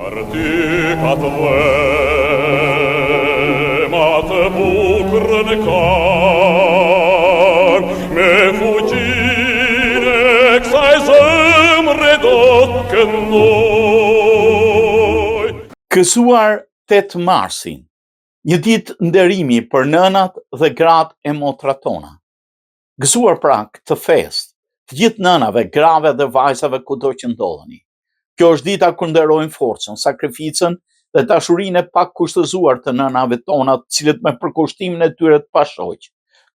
Artica ma të bukur në kar, me fuqine kësaj zemre do të këndoj. Gëzuar 8 marsin, një ditë nderimi për nënat dhe gratë e motrat tona. Gëzuar pra këtë fest, të gjithë nënave, grave dhe vajzave kudo që ndodheni. Kjo është dita kur nderojmë forcën, sakrificën dhe dashurinë e pakushtëzuar të nënave tona, të cilët me përkushtimin e tyre të pashoq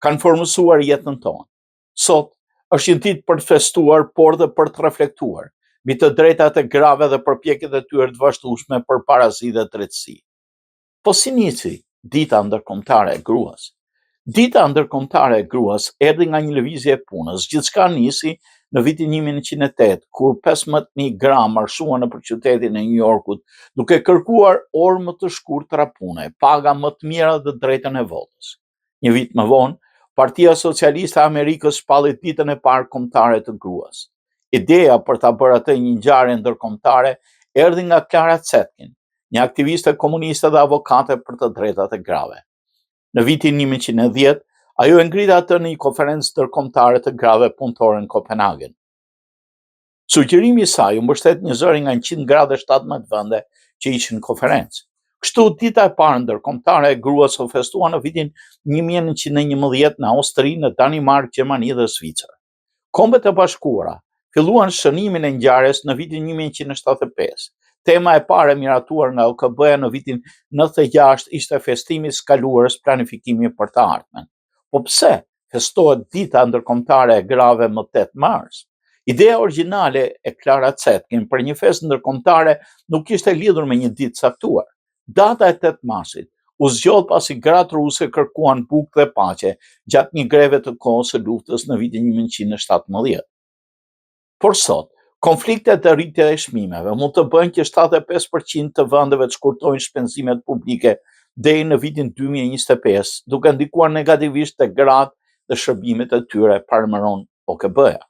kanë formësuar jetën tonë. Sot është një ditë për të festuar, por dhe për të reflektuar mbi të drejtat e grave dhe përpjekjet e tyre të vazhdueshme për parazi dhe drejtësi. Po si nisi dita ndërkombëtare e gruas? Dita ndërkombëtare e gruas erdhi nga një lëvizje e punës. Gjithçka nisi në vitin 1908, kur 15.000 gra marshuan nëpër qytetin e New Yorkut, duke kërkuar orë më të shkurtra pune, paga më të mira dhe drejtën e votës. Një vit më vonë, Partia Socialiste e Amerikës shpalli ditën e parë kombëtare të gruas. Ideja për ta bërë atë një ngjarje ndërkombëtare erdhi nga Clara Zetkin, një aktiviste komuniste dhe avokate për të drejtat e grave. Në vitin 1910, ajo e ngriti atë në një konferencë ndërkombëtare të grave punëtore në Kopenhagen. Sugjerimi i saj u mbështet një zëri nga 100 gra dhe 17 vende që ishin në konferencë. Kështu dita e parë ndërkombëtare e gruas u festua në vitin 1911 në Austri, në Danimark, Gjermani dhe Zvicër. Kombet e Bashkuara filluan shënimin e ngjarjes në vitin 1975. Tema e parë e miratuar nga OKB-ja në vitin 96 ishte festimi i skaluarës, planifikimi për të ardhmen. Po pse festohet dita ndërkombëtare e grave më 8 mars? Ideja origjinale e Clara Zetkin për një festë ndërkombëtare nuk ishte lidhur me një ditë caktuar. Data e 8 marsit u zgjodh pasi gratë ruse kërkuan bukë dhe paqe gjatë një greve të kohës së luftës në vitin 1917. Por sot, konfliktet e rritjes e çmimeve mund të bëjnë që 75% të vendeve të shkurtojnë shpenzimet publike deri në vitin 2025, duke ndikuar negativisht te gratë dhe shërbimet e tyre, parëmëron OKB-ja.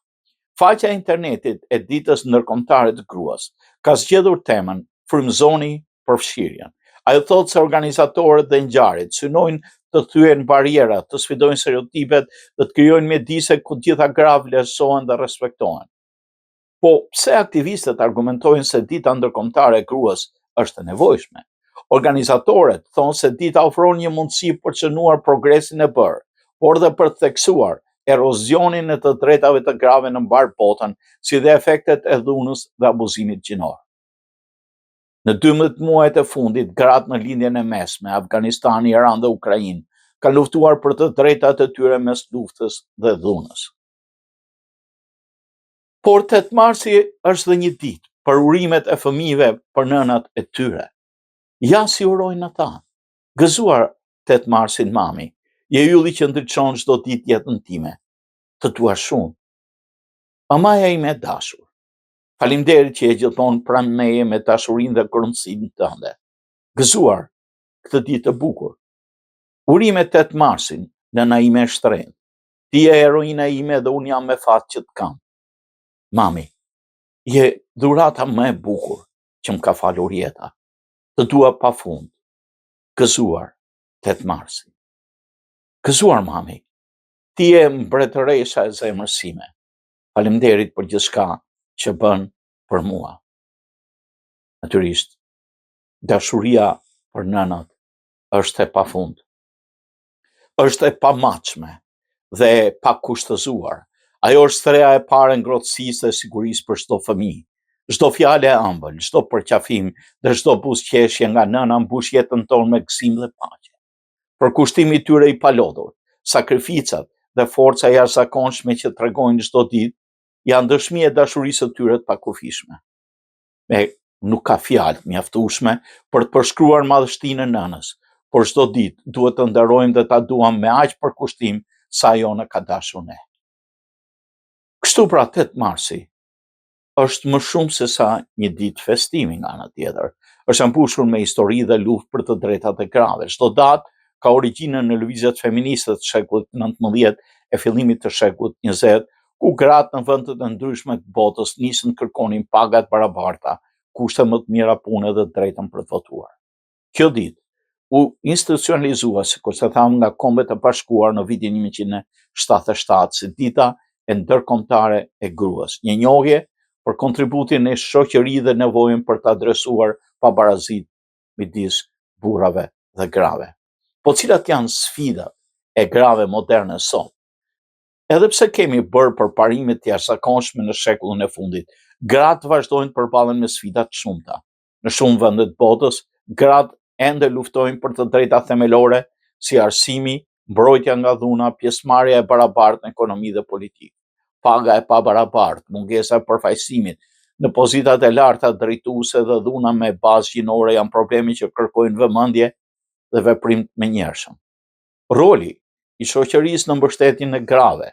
Faqja e internetit e ditës ndërkombëtare të gruas ka zgjedhur temën "Frymëzoni përfshirjen". Ajo thotë se organizatorët dhe ngjarjet synojnë të thyen bariera, të sfidojnë stereotipet dhe të krijojnë mjedise ku gjitha gratë vlerësohen dhe respektohen. Po pse aktivistët argumentojnë se dita ndërkombëtare e gruas është e nevojshme? Organizatorët thonë se dita ofron një mundësi për të shënuar progresin e bërë, por dhe për të theksuar erozionin e të drejtave të grave në mbar botën, si dhe efektet e dhunës dhe abuzimit gjinor. Në 12 muajt e fundit, gratë në lindjen e mesme, Afganistan, Iran dhe Ukrainë, kanë luftuar për të drejtat e tyre mes luftës dhe dhunës. Por 8 marsi është dhe një ditë për urimet e fëmijëve për nënat e tyre. Ja si urojnë ata. Gëzuar 8 marsin mami, je ylli që ndriçon çdo ditë jetën time. Të dua shumë. Mamaja ime e dashur. Faleminderit që je gjithmonë pranë meje me dashurinë dhe kërëndësinë tënde. Gëzuar këtë ditë të bukur. Urime 8 marsin, nëna ime e shtrenjtë. Ti je heroina ime dhe unë jam me fat që të kam. Mami, je dhurata më e bukur që më ka falur jeta. Të dua pafund. Gëzuar 8 marsin. Gëzuar mami, ti je mbretëresha e zemrës sime. Faleminderit për gjithçka që bën për mua. Natyrisht, dashuria për nënat është e pafund. Është e pamatshme dhe e pakushtëzuar. Ajo është streha e parë e ngrohtësisë dhe sigurisë për çdo fëmijë. Çdo fjalë e ëmbël, çdo përqafim dhe çdo buzëqeshje nga nëna mbush jetën tonë me gëzim dhe paqe. Përkushtimi i tyre i palodhur, sakrificat dhe forca e jashtëzakonshme që tregojnë çdo ditë janë dëshmi e dashurisë së tyre të pakufishme. Nuk ka fjalë mjaftueshme për të përshkruar madhështinë e nënës, por çdo ditë duhet të nderojmë dhe ta duam me aq përkushtim sa ajo na ka dashur ne. Kështu pra 8 marsi është më shumë se sa një ditë festimi nga ana tjetër. Është mbushur me histori dhe luftë për të drejtat e grave. Çdo datë ka origjinën në lëvizjet feministe të shekullit 19 e fillimit të shekullit 20, ku gratë në vendet e ndryshme të botës nisën kërkonin pagat barabarta kushte më të mira pune dhe drejtën për të votuar. Kjo ditë u institucionalizua, sikur se thamë, nga Kombet e Bashkuar në vitin 1977 si dita e ndërkombëtare e gruas, një njohje për kontributin e shoqëri dhe nevojën për të adresuar pabarazitë midis burrave dhe grave. Po cilat janë sfidat e grave moderne sot? Edhe pse kemi bërë përparime të jashtëzakonshme në shekullin e fundit, gratë vazhdojnë të përballen me sfida të shumta. Në shumë vende të botës, gratë ende luftojnë për të drejta themelore si arsimi, mbrojtja nga dhuna, pjesëmarrja e barabartë në ekonomi dhe politikë, paga e pabarabartë, mungesa e përfaqësimit në pozitat e larta drejtuese dhe dhuna me bazë gjinore janë probleme që kërkojnë vëmendje dhe veprim të menjëhershëm. Roli i shoqërisë në mbështetjen e grave.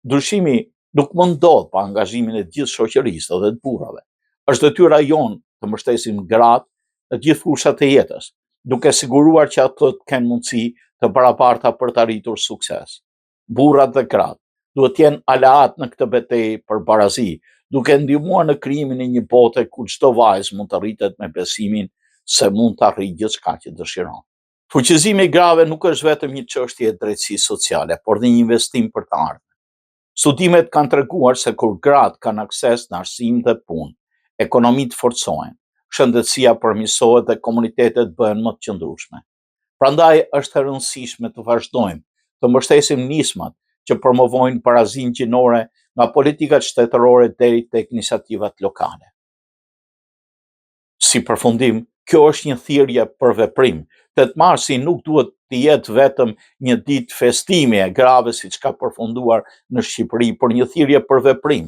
Ndryshimi nuk mund ndodh pa angazhimin e gjithë shoqërisë dhe të burrave. Është detyra jonë të mbështesim gratë në gjithë fushat e jetës, duke siguruar që ato të kenë mundësi të barabarta për të arritur sukses. Burrat dhe gratë duhet të jenë aleat në këtë betejë për barazi, duke ndihmuar në krijimin e një bote ku çdo vajzë mund të rritet me besimin se mund të arrijë gjithçka që dëshiron. Fuqizimi i grave nuk është vetëm një çështje e drejtësisë sociale, por dhe një investim për të ardhmen. Studimet kanë treguar se kur gratë kanë akses në arsim dhe punë, ekonomitë forcohen, shëndetësia përmirësohet dhe komunitetet bëhen më të qëndrueshme. Prandaj është e rëndësishme të vazhdojmë të mbështesim nismat që promovojnë barazinë gjinore nga politikat shtetërore deri tek iniciativat lokale. Si përfundim, kjo është një thirrje për veprim. 8 marsi nuk duhet të jetë vetëm një ditë festimi e grave siç ka përfunduar në Shqipëri, por një thirrje për veprim.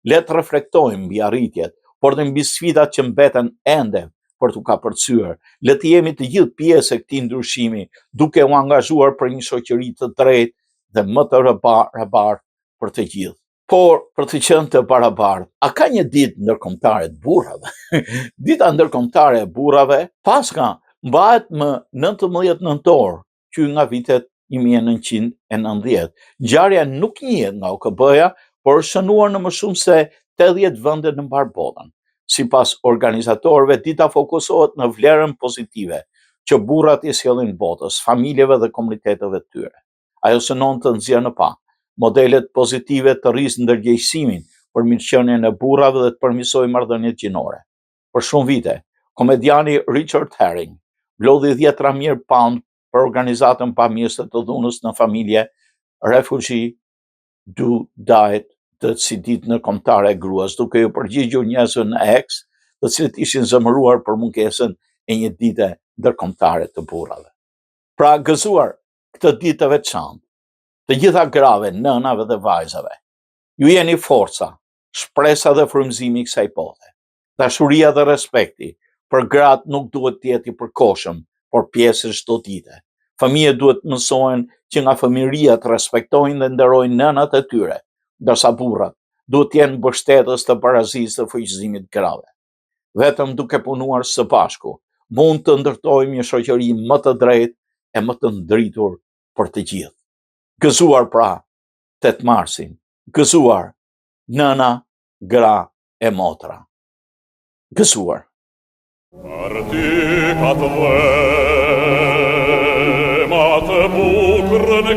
Le të reflektojmë mbi arritjet, por dhe mbi sfidat që mbeten ende për t'u kapërcyer. Le të jemi të gjithë pjesë e këtij ndryshimi, duke u angazhuar për një shoqëri të drejtë dhe më të barabartë për të gjithë. Por për të qenë të barabartë, a ka një ditë ndërkombëtare të burrave? Dita ndërkombëtare e burrave Paska mbahet më 19 nëntor, që nga vitet 1990. Ngjarja nuk njihet nga OKB-ja, por është shënuar në më shumë se 80 vende në mbar botën. Sipas organizatorëve, dita fokusohet në vlerën pozitive që burrat i sjellin botës, familjeve dhe komuniteteve të tyre. Ajo synon të nxjerrë në pa modelet pozitive të rrisë ndërgjegjësimin për mirëqenien e burrave dhe të përmirësojë marrëdhëniet gjinore. Për shumë vite, komediani Richard Herring mblodhi 10.000 pound për organizatën pamëse të dhunës në familje, Refugee Do Diet, të si ditë ndërkombëtare e gruas, duke ju përgjigjur njerëzve në X, të cilët ishin zemëruar për mungesën e një dite ndërkombëtare të burrave. Pra, gëzuar këtë ditë të veçantë, të gjitha grave, nënave dhe vajzave, ju jeni forca, shpresa dhe frymëzimi i kësaj bote. Dashuria dhe respekti për gratë nuk duhet të jetë i përkohshëm, por pjesë e çdo dite. Fëmijët duhet mësohen që nga fëmijëria të respektojnë dhe nderojnë nënat e tyre, ndërsa burrat duhet të jenë mbështetës të barazisë dhe fuqizimit të grave. Vetëm duke punuar së bashku, mund të ndërtojmë një shoqëri më të drejtë e më të ndritur për të gjithë. Gëzuar pra 8 marsin, gëzuar nëna, gra e motra. Gëzuar. Partikat vlemat bukur në